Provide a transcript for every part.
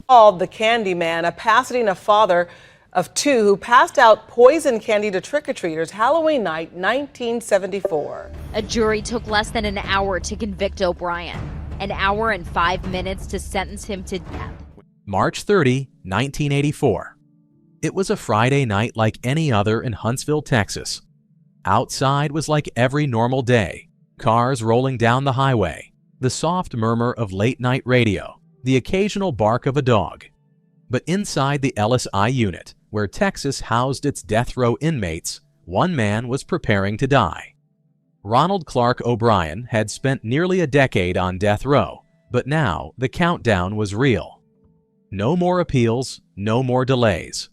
Called the Candy Man, a Pasadena father of two who passed out poison candy to trick-or-treaters Halloween night 1974. A jury took less than an hour to convict O'Brien, an hour and 5 minutes to sentence him to death. March 30, 1984. It was a Friday night like any other in Huntsville, Texas. Outside was like every normal day. Cars rolling down the highway, the soft murmur of late-night radio, the occasional bark of a dog. But inside the LSI unit, where Texas housed its death row inmates, one man was preparing to die. Ronald Clark O'Brien had spent nearly a decade on death row, but now the countdown was real. No more appeals, no more delays.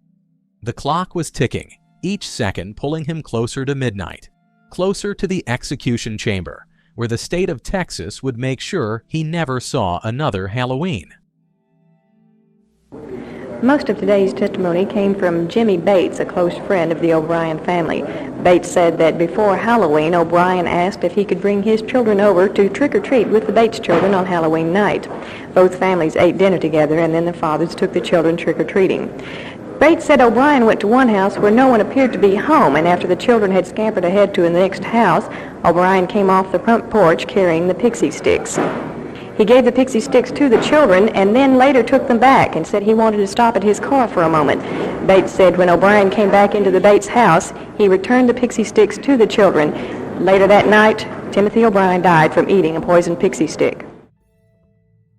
The clock was ticking, each second pulling him closer to midnight, closer to the execution chamber, where the state of Texas would make sure he never saw another Halloween. Most of today's testimony came from Jimmy Bates, a close friend of the O'Brien family. Bates said that before Halloween, O'Brien asked if he could bring his children over to trick-or-treat with the Bates children on Halloween night. Both families ate dinner together, and then the fathers took the children trick-or-treating. Bates said O'Brien went to one house where no one appeared to be home, and after the children had scampered ahead to the next house, O'Brien came off the front porch carrying the pixie sticks. He gave the pixie sticks to the children and then later took them back and said he wanted to stop at his car for a moment. Bates said when O'Brien came back into the Bates house, he returned the pixie sticks to the children. Later that night, Timothy O'Brien died from eating a poisoned pixie stick.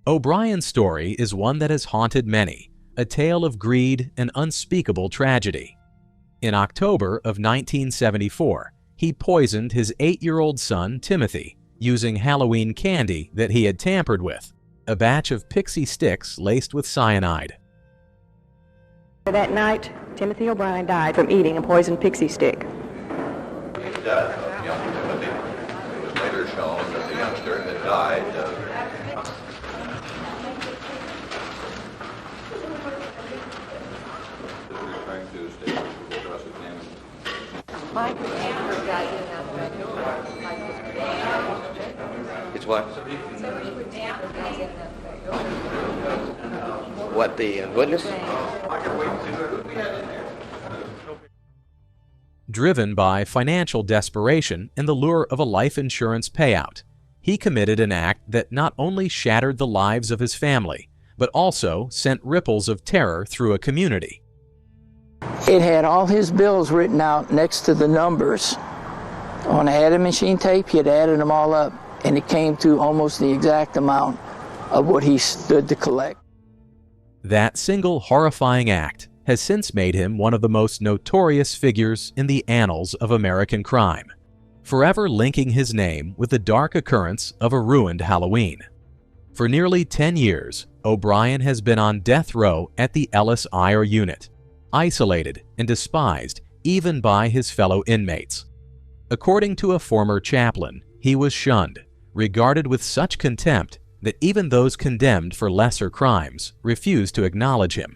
O'Brien's story is one that has haunted many, a tale of greed and unspeakable tragedy. In October of 1974, he poisoned his 8-year-old son, Timothy, using Halloween candy that he had tampered with, a batch of pixie sticks laced with cyanide. That night, Timothy O'Brien died from eating a poisoned pixie stick. The death of young Timothy. It was later shown that the youngster had died of It's what? What, the witness? Driven by financial desperation and the lure of a life insurance payout, he committed an act that not only shattered the lives of his family, but also sent ripples of terror through a community. It had all his bills written out next to the numbers. On added machine tape, he had added them all up, and it came to almost the exact amount of what he stood to collect. That single horrifying act has since made him one of the most notorious figures in the annals of American crime, forever linking his name with the dark occurrence of a ruined Halloween. For nearly 10 years, O'Brien has been on death row at the Ellis IR unit, isolated and despised even by his fellow inmates. According to a former chaplain, he was shunned, regarded with such contempt that even those condemned for lesser crimes refused to acknowledge him.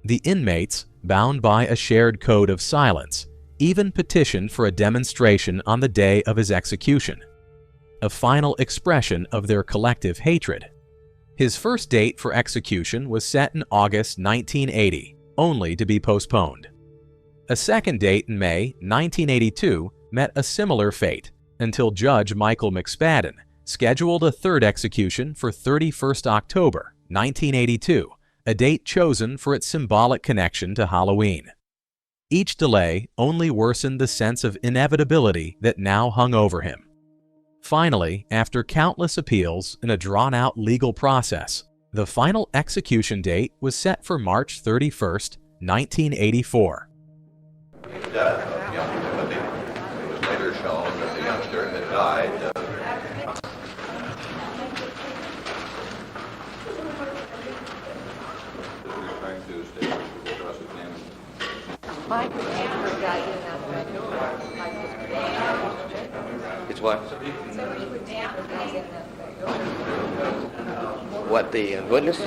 The inmates, bound by a shared code of silence, even petitioned for a demonstration on the day of his execution, a final expression of their collective hatred. His first date for execution was set in August 1980, only to be postponed. A second date in May 1982 met a similar fate until Judge Michael McSpadden scheduled a third execution for 31st October 1982, a date chosen for its symbolic connection to Halloween. Each delay only worsened the sense of inevitability that now hung over him. Finally, after countless appeals and a drawn-out legal process, the final execution date was set for March 31st, 1984. the death of young Timothy. It was later shown that the youngster had died of It's what? What, the witness?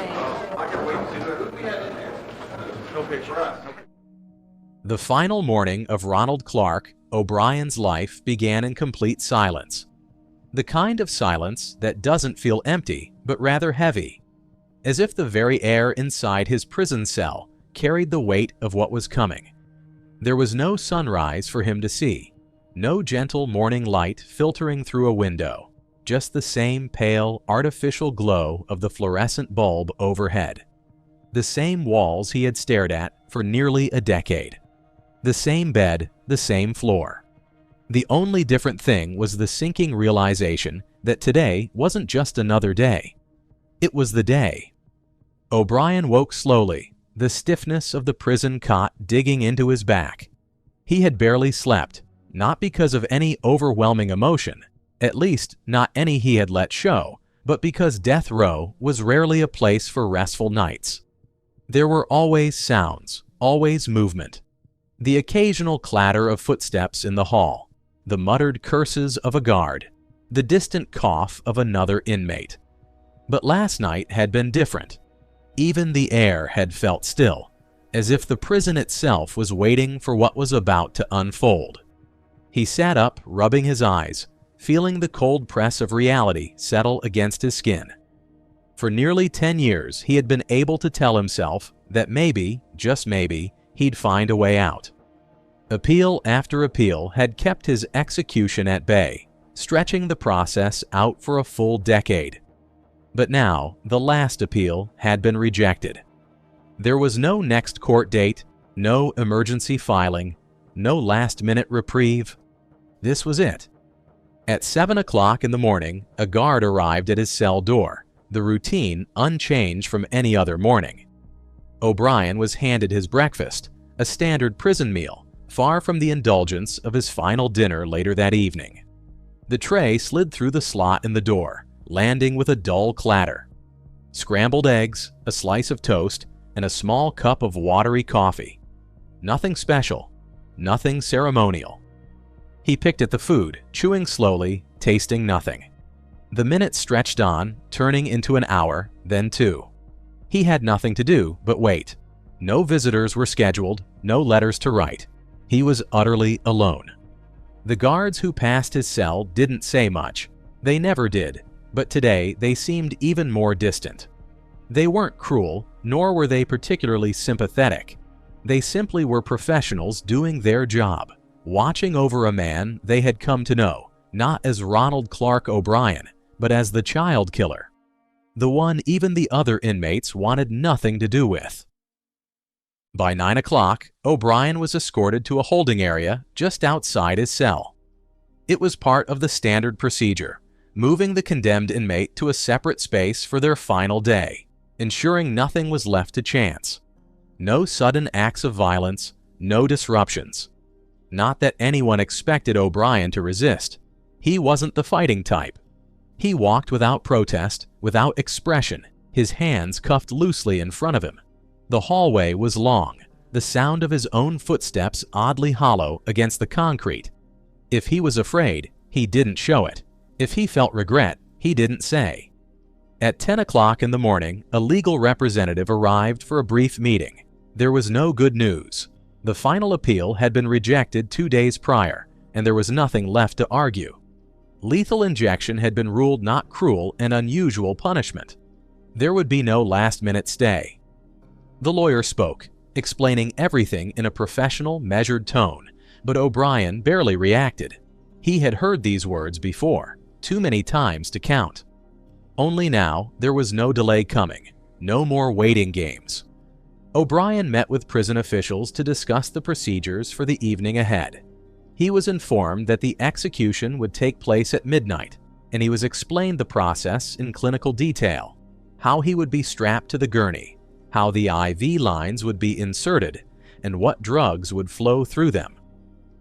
The final morning of Ronald Clark O'Brien's life began in complete silence. The kind of silence that doesn't feel empty, but rather heavy. as if the very air inside his prison cell carried the weight of what was coming. There was no sunrise for him to see, no gentle morning light filtering through a window, just the same pale, artificial glow of the fluorescent bulb overhead. The same walls he had stared at for nearly a decade. The same bed, the same floor. The only different thing was the sinking realization that today wasn't just another day. It was the day. O'Brien woke slowly, the stiffness of the prison cot digging into his back. He had barely slept, not because of any overwhelming emotion, at least not any he had let show, but because death row was rarely a place for restful nights. There were always sounds, always movement. The occasional clatter of footsteps in the hall, the muttered curses of a guard, the distant cough of another inmate. But last night had been different. Even the air had felt still, as if the prison itself was waiting for what was about to unfold. He sat up, rubbing his eyes, feeling the cold press of reality settle against his skin. For nearly 10 years, he had been able to tell himself that maybe, just maybe, he'd find a way out. Appeal after appeal had kept his execution at bay, stretching the process out for a full decade. But now, the last appeal had been rejected. There was no next court date, no emergency filing, no last-minute reprieve. This was it. At 7 o'clock in the morning, a guard arrived at his cell door, the routine unchanged from any other morning. O'Brien was handed his breakfast, a standard prison meal, far from the indulgence of his final dinner later that evening. The tray slid through the slot in the door, landing with a dull clatter. Scrambled eggs, a slice of toast, and a small cup of watery coffee. Nothing special, nothing ceremonial. He picked at the food, chewing slowly, tasting nothing. The minutes stretched on, turning into an hour, then 2. He had nothing to do but wait. No visitors were scheduled, no letters to write. He was utterly alone. The guards who passed his cell didn't say much. They never did, but today they seemed even more distant. They weren't cruel, nor were they particularly sympathetic. They simply were professionals doing their job, watching over a man they had come to know, not as Ronald Clark O'Brien, but as the child killer. The one even the other inmates wanted nothing to do with. By 9 o'clock, O'Brien was escorted to a holding area just outside his cell. It was part of the standard procedure, moving the condemned inmate to a separate space for their final day, ensuring nothing was left to chance. No sudden acts of violence, no disruptions. Not that anyone expected O'Brien to resist. He wasn't the fighting type. He walked without protest, without expression, his hands cuffed loosely in front of him. The hallway was long, the sound of his own footsteps oddly hollow against the concrete. If he was afraid, he didn't show it. If he felt regret, he didn't say. At 10 o'clock in the morning, a legal representative arrived for a brief meeting. There was no good news. The final appeal had been rejected 2 days prior, and there was nothing left to argue. Lethal injection had been ruled not cruel and unusual punishment. There would be no last-minute stay. The lawyer spoke, explaining everything in a professional, measured tone, but O'Brien barely reacted. He had heard these words before, too many times to count. Only now, there was no delay coming, no more waiting games. O'Brien met with prison officials to discuss the procedures for the evening ahead. He was informed that the execution would take place at midnight, and he was explained the process in clinical detail, how he would be strapped to the gurney, how the IV lines would be inserted, and what drugs would flow through them.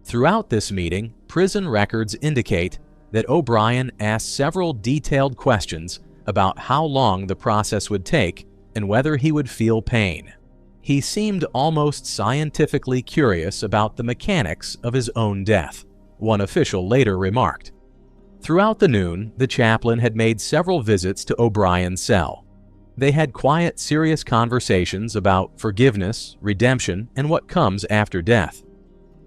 Throughout this meeting, prison records indicate that O'Brien asked several detailed questions about how long the process would take and whether he would feel pain. He seemed almost scientifically curious about the mechanics of his own death, one official later remarked. Throughout the noon, the chaplain had made several visits to O'Brien's cell. They had quiet, serious conversations about forgiveness, redemption, and what comes after death.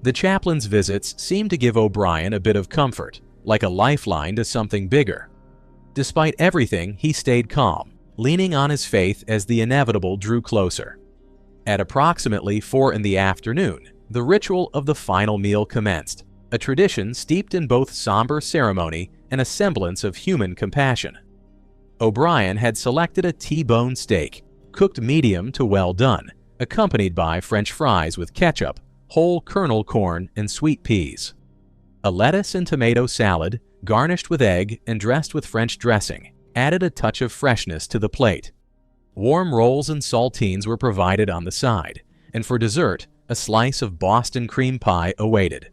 The chaplain's visits seemed to give O'Brien a bit of comfort, like a lifeline to something bigger. Despite everything, he stayed calm, leaning on his faith as the inevitable drew closer. At approximately 4 in the afternoon, the ritual of the final meal commenced, a tradition steeped in both somber ceremony and a semblance of human compassion. O'Brien had selected a T-bone steak, cooked medium to well done, accompanied by French fries with ketchup, whole kernel corn, and sweet peas. A lettuce and tomato salad, garnished with egg and dressed with French dressing, added a touch of freshness to the plate. Warm rolls and saltines were provided on the side, and for dessert, a slice of Boston cream pie awaited.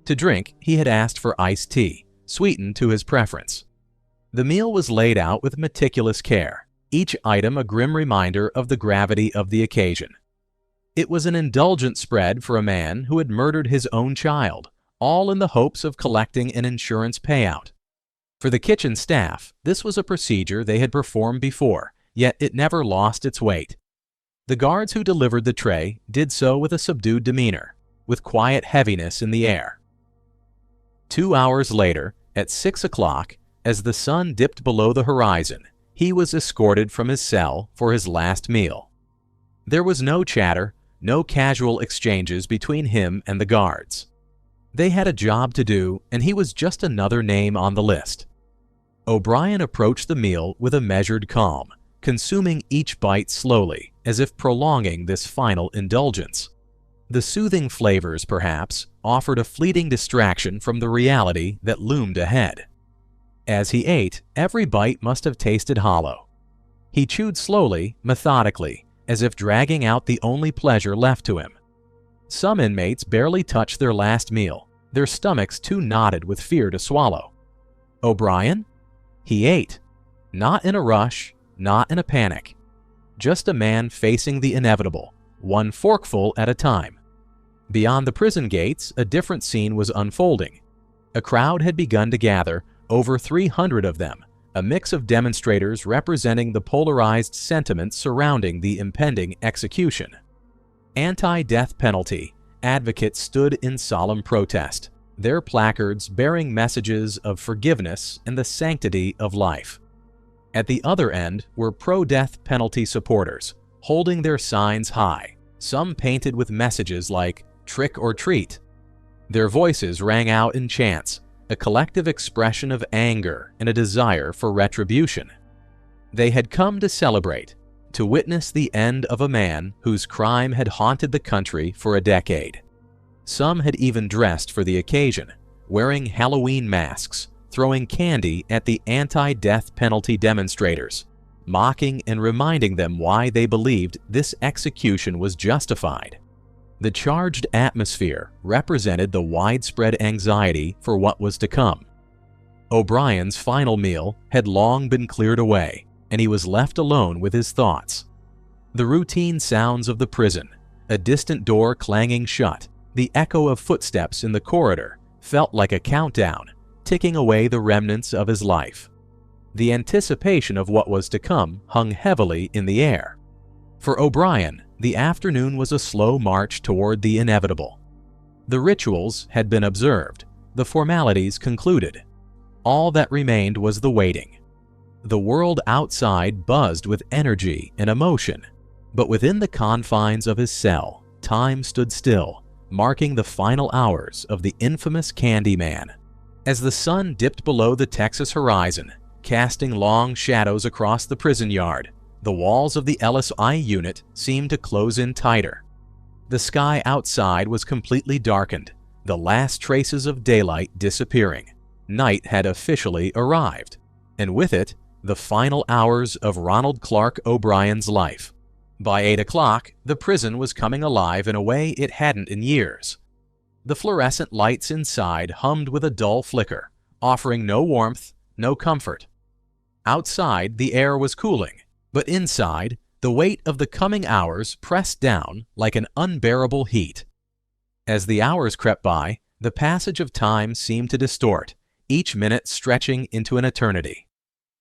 To drink, he had asked for iced tea, sweetened to his preference. The meal was laid out with meticulous care, each item a grim reminder of the gravity of the occasion. It was an indulgent spread for a man who had murdered his own child, all in the hopes of collecting an insurance payout. For the kitchen staff, this was a procedure they had performed before, yet it never lost its weight. The guards who delivered the tray did so with a subdued demeanor, with quiet heaviness in the air. 2 hours later, at 6 o'clock, as the sun dipped below the horizon, he was escorted from his cell for his last meal. There was no chatter, no casual exchanges between him and the guards. They had a job to do, and he was just another name on the list. O'Brien approached the meal with a measured calm, consuming each bite slowly, as if prolonging this final indulgence. The soothing flavors, perhaps, offered a fleeting distraction from the reality that loomed ahead. As he ate, every bite must have tasted hollow. He chewed slowly, methodically, as if dragging out the only pleasure left to him. Some inmates barely touched their last meal, their stomachs too knotted with fear to swallow. O'Brien? He ate. Not in a rush, not in a panic. Just a man facing the inevitable, one forkful at a time. Beyond the prison gates, a different scene was unfolding. A crowd had begun to gather, over 300 of them, a mix of demonstrators representing the polarized sentiments surrounding the impending execution. Anti-death penalty advocates stood in solemn protest, their placards bearing messages of forgiveness and the sanctity of life. At the other end were pro-death penalty supporters, holding their signs high, some painted with messages like "trick or treat." Their voices rang out in chants, a collective expression of anger and a desire for retribution. They had come to celebrate, to witness the end of a man whose crime had haunted the country for a decade. Some had even dressed for the occasion, wearing Halloween masks, throwing candy at the anti-death penalty demonstrators, mocking and reminding them why they believed this execution was justified. The charged atmosphere represented the widespread anxiety for what was to come. O'Brien's final meal had long been cleared away, and he was left alone with his thoughts. The routine sounds of the prison, a distant door clanging shut, the echo of footsteps in the corridor, felt like a countdown, ticking away the remnants of his life. The anticipation of what was to come hung heavily in the air. For O'Brien, the afternoon was a slow march toward the inevitable. The rituals had been observed, the formalities concluded. All that remained was the waiting. The world outside buzzed with energy and emotion, but within the confines of his cell, time stood still, marking the final hours of the infamous Candyman. As the sun dipped below the Texas horizon, casting long shadows across the prison yard, the walls of the LSI unit seemed to close in tighter. The sky outside was completely darkened, the last traces of daylight disappearing. Night had officially arrived, and with it, the final hours of Ronald Clark O'Brien's life. By 8 o'clock, the prison was coming alive in a way it hadn't in years. The fluorescent lights inside hummed with a dull flicker, offering no warmth, no comfort. Outside, the air was cooling, but inside, the weight of the coming hours pressed down like an unbearable heat. As the hours crept by, the passage of time seemed to distort, each minute stretching into an eternity.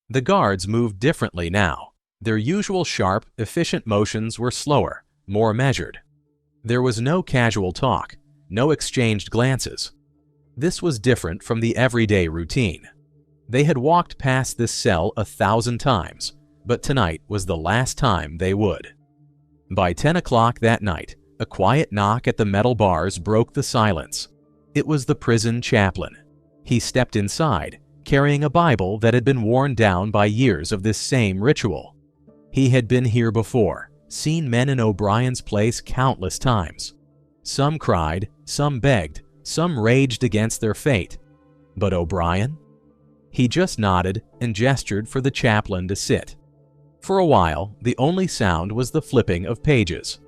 The guards moved differently now. Their usual sharp, efficient motions were slower, more measured. There was no casual talk, no exchanged glances. This was different from the everyday routine. They had walked past this cell 1,000 times, but tonight was the last time they would. By 10 o'clock that night, a quiet knock at the metal bars broke the silence. It was the prison chaplain. He stepped inside, carrying a Bible that had been worn down by years of this same ritual. He had been here before, seen men in O'Brien's place countless times. Some cried, some begged, some raged against their fate. But O'Brien? He just nodded and gestured for the chaplain to sit. For a while, the only sound was the flipping of pages.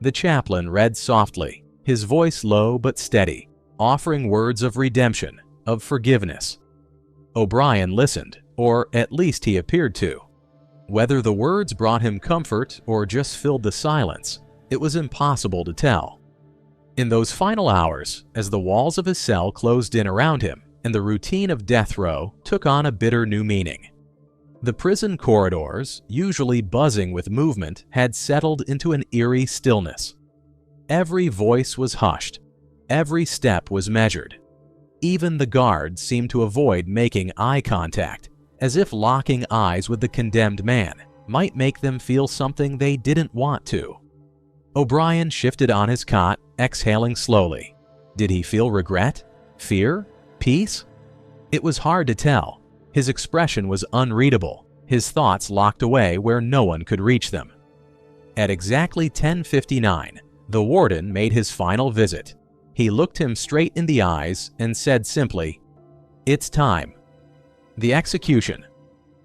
The chaplain read softly, his voice low but steady, offering words of redemption, of forgiveness. O'Brien listened, or at least he appeared to. Whether the words brought him comfort or just filled the silence, it was impossible to tell. In those final hours, as the walls of his cell closed in around him and the routine of death row took on a bitter new meaning, the prison corridors, usually buzzing with movement, had settled into an eerie stillness. Every voice was hushed. Every step was measured. Even the guards seemed to avoid making eye contact, as if locking eyes with the condemned man might make them feel something they didn't want to. O'Brien shifted on his cot, exhaling slowly. Did he feel regret? Fear? Peace? It was hard to tell. His expression was unreadable, his thoughts locked away where no one could reach them. At exactly 10:59, the warden made his final visit. He looked him straight in the eyes and said simply, "It's time." The execution.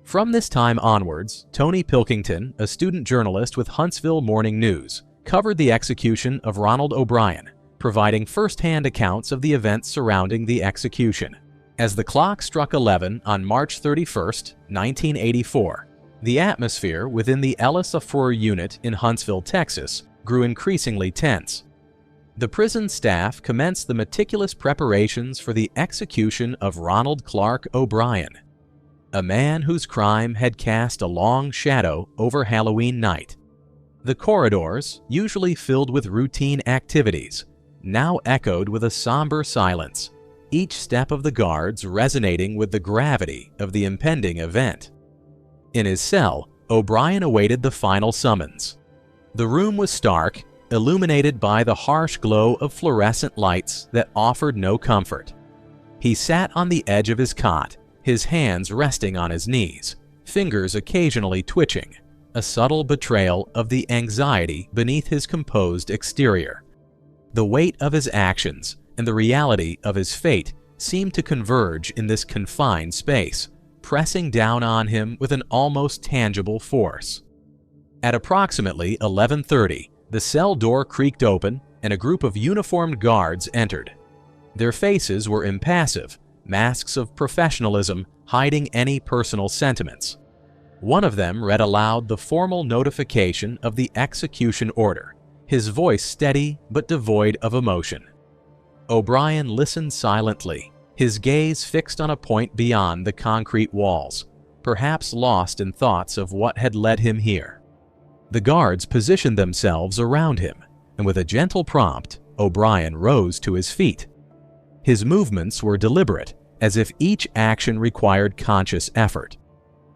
From this time onwards, Tony Pilkington, a student journalist with Huntsville Morning News, covered the execution of Ronald O'Brien, providing first-hand accounts of the events surrounding the execution. As the clock struck 11 on March 31, 1984, the atmosphere within the Ellis Afur unit in Huntsville, Texas, grew increasingly tense. The prison staff commenced the meticulous preparations for the execution of Ronald Clark O'Brien, a man whose crime had cast a long shadow over Halloween night. The corridors, usually filled with routine activities, now echoed with a somber silence, each step of the guards resonating with the gravity of the impending event. In his cell, O'Brien awaited the final summons. The room was stark, illuminated by the harsh glow of fluorescent lights that offered no comfort. He sat on the edge of his cot, his hands resting on his knees, fingers occasionally twitching, a subtle betrayal of the anxiety beneath his composed exterior. The weight of his actions and the reality of his fate seemed to converge in this confined space, pressing down on him with an almost tangible force. At approximately 11:30, the cell door creaked open and a group of uniformed guards entered. Their faces were impassive, masks of professionalism hiding any personal sentiments. One of them read aloud the formal notification of the execution order, his voice steady but devoid of emotion. O'Brien listened silently, his gaze fixed on a point beyond the concrete walls, perhaps lost in thoughts of what had led him here. The guards positioned themselves around him, and with a gentle prompt, O'Brien rose to his feet. His movements were deliberate, as if each action required conscious effort.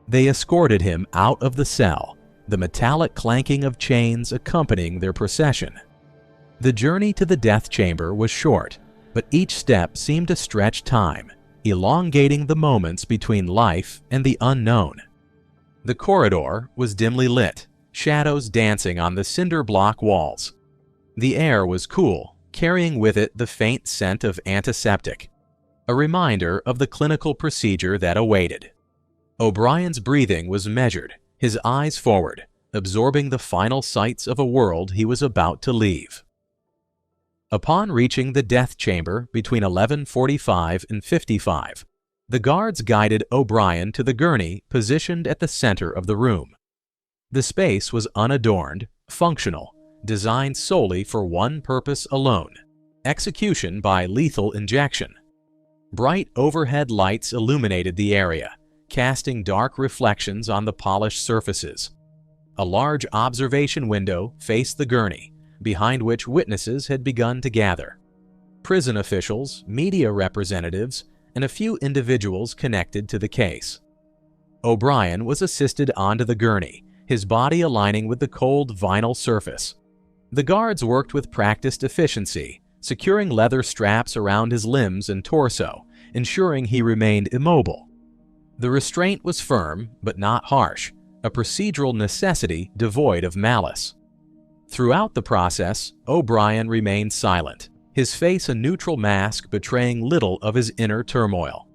They escorted him out of the cell, the metallic clanking of chains accompanying their procession. The journey to the death chamber was short, but each step seemed to stretch time, elongating the moments between life and the unknown. The corridor was dimly lit, shadows dancing on the cinder block walls. The air was cool, carrying with it the faint scent of antiseptic, a reminder of the clinical procedure that awaited. O'Brien's breathing was measured, his eyes forward, absorbing the final sights of a world he was about to leave. Upon reaching the death chamber between 11:45 and 55, the guards guided O'Brien to the gurney positioned at the center of the room. The space was unadorned, functional, designed solely for one purpose alone: execution by lethal injection. Bright overhead lights illuminated the area, casting dark reflections on the polished surfaces. A large observation window faced the gurney, behind which witnesses had begun to gather. Prison officials, media representatives, and a few individuals connected to the case. O'Brien was assisted onto the gurney, his body aligning with the cold vinyl surface. The guards worked with practiced efficiency, securing leather straps around his limbs and torso, ensuring he remained immobile. The restraint was firm but not harsh, a procedural necessity devoid of malice. Throughout the process, O'Brien remained silent, his face a neutral mask betraying little of his inner turmoil.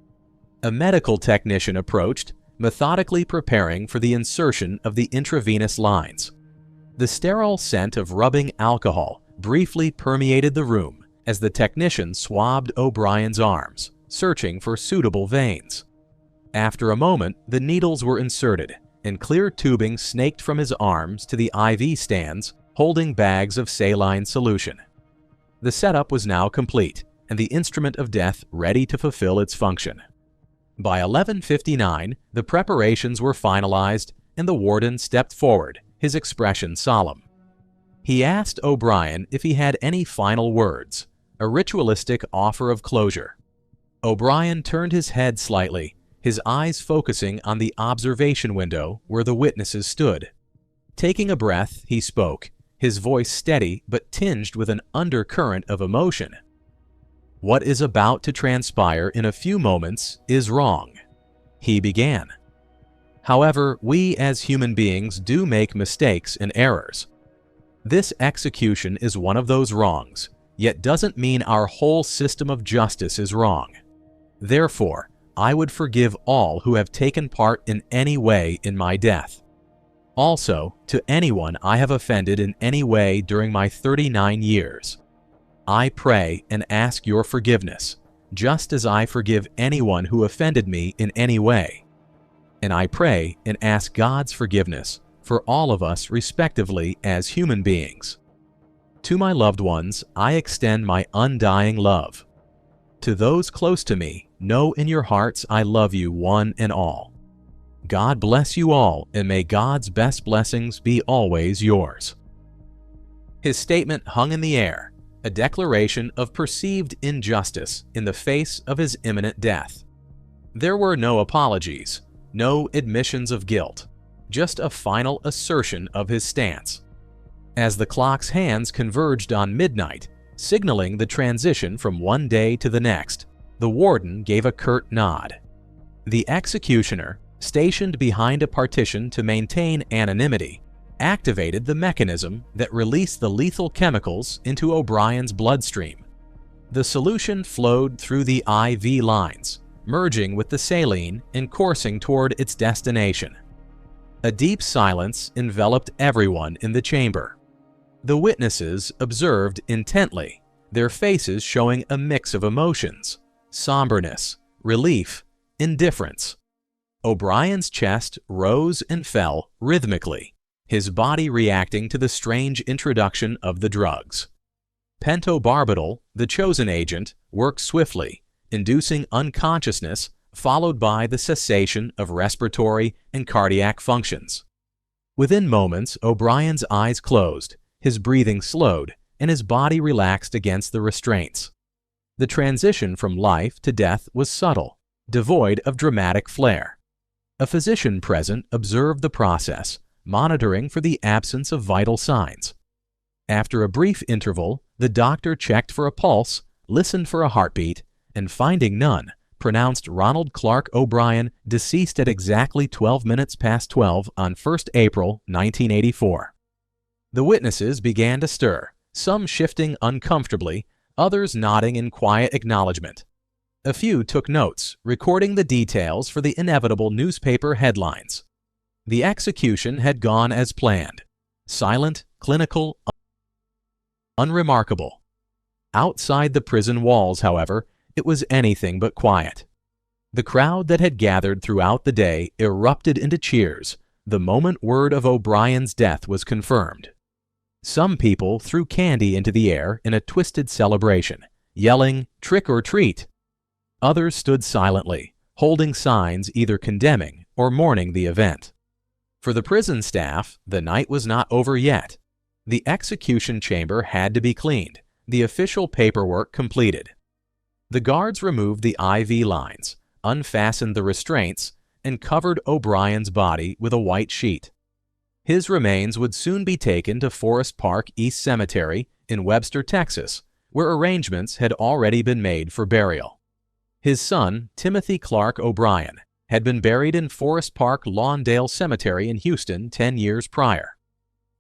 A medical technician approached, methodically preparing for the insertion of the intravenous lines. The sterile scent of rubbing alcohol briefly permeated the room as the technician swabbed O'Brien's arms, searching for suitable veins. After a moment, the needles were inserted, and clear tubing snaked from his arms to the IV stands, holding bags of saline solution. The setup was now complete, and the instrument of death ready to fulfill its function. By 11:59, the preparations were finalized, and the warden stepped forward, his expression solemn. He asked O'Brien if he had any final words, a ritualistic offer of closure. O'Brien turned his head slightly, his eyes focusing on the observation window where the witnesses stood. Taking a breath, he spoke, his voice steady but tinged with an undercurrent of emotion. "What is about to transpire in a few moments is wrong," he began. "However, we as human beings do make mistakes and errors. This execution is one of those wrongs, yet doesn't mean our whole system of justice is wrong. Therefore, I would forgive all who have taken part in any way in my death. Also, to anyone I have offended in any way during my 39 years. I pray and ask your forgiveness, just as I forgive anyone who offended me in any way. And I pray and ask God's forgiveness for all of us respectively as human beings. To my loved ones, I extend my undying love. To those close to me, know in your hearts I love you one and all. God bless you all, and may God's best blessings be always yours." His statement hung in the air, a declaration of perceived injustice in the face of his imminent death. There were no apologies, no admissions of guilt, just a final assertion of his stance. As the clock's hands converged on midnight, signaling the transition from one day to the next, the warden gave a curt nod. The executioner, stationed behind a partition to maintain anonymity, activated the mechanism that released the lethal chemicals into O'Brien's bloodstream. The solution flowed through the IV lines, merging with the saline and coursing toward its destination. A deep silence enveloped everyone in the chamber. The witnesses observed intently, their faces showing a mix of emotions: somberness, relief, indifference. O'Brien's chest rose and fell rhythmically, his body reacting to the strange introduction of the drugs. Pentobarbital, the chosen agent, worked swiftly, inducing unconsciousness followed by the cessation of respiratory and cardiac functions. Within moments, O'Brien's eyes closed, his breathing slowed, and his body relaxed against the restraints. The transition from life to death was subtle, devoid of dramatic flair. A physician present observed the process, monitoring for the absence of vital signs. After a brief interval, the doctor checked for a pulse, listened for a heartbeat, and finding none, pronounced Ronald Clark O'Brien deceased at exactly 12 minutes past 12 on 1st April 1984. The witnesses began to stir, some shifting uncomfortably, others nodding in quiet acknowledgement. A few took notes, recording the details for the inevitable newspaper headlines. The execution had gone as planned. Silent, clinical, unremarkable. Outside the prison walls, however, it was anything but quiet. The crowd that had gathered throughout the day erupted into cheers the moment word of O'Brien's death was confirmed. Some people threw candy into the air in a twisted celebration, yelling, "Trick or treat!" Others stood silently, holding signs either condemning or mourning the event. For the prison staff, the night was not over yet. The execution chamber had to be cleaned, the official paperwork completed. The guards removed the IV lines, unfastened the restraints, and covered O'Brien's body with a white sheet. His remains would soon be taken to Forest Park East Cemetery in Webster, Texas, where arrangements had already been made for burial. His son, Timothy Clark O'Brien, had been buried in Forest Park Lawndale Cemetery in Houston 10 years prior.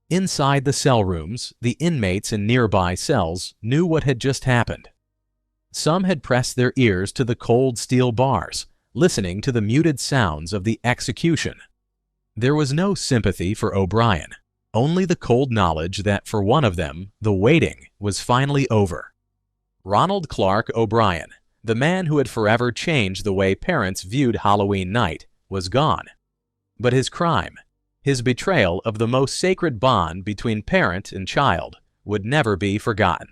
Inside the cell rooms, the inmates in nearby cells knew what had just happened. Some had pressed their ears to the cold steel bars, listening to the muted sounds of the execution. There was no sympathy for O'Brien, only the cold knowledge that for one of them, the waiting was finally over. Ronald Clark O'Brien, the man who had forever changed the way parents viewed Halloween night, was gone. But his crime, his betrayal of the most sacred bond between parent and child, would never be forgotten.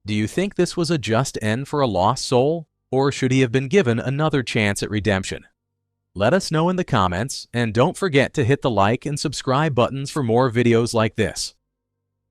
Do you think this was a just end for a lost soul, or should he have been given another chance at redemption? Let us know in the comments, and don't forget to hit the like and subscribe buttons for more videos like this.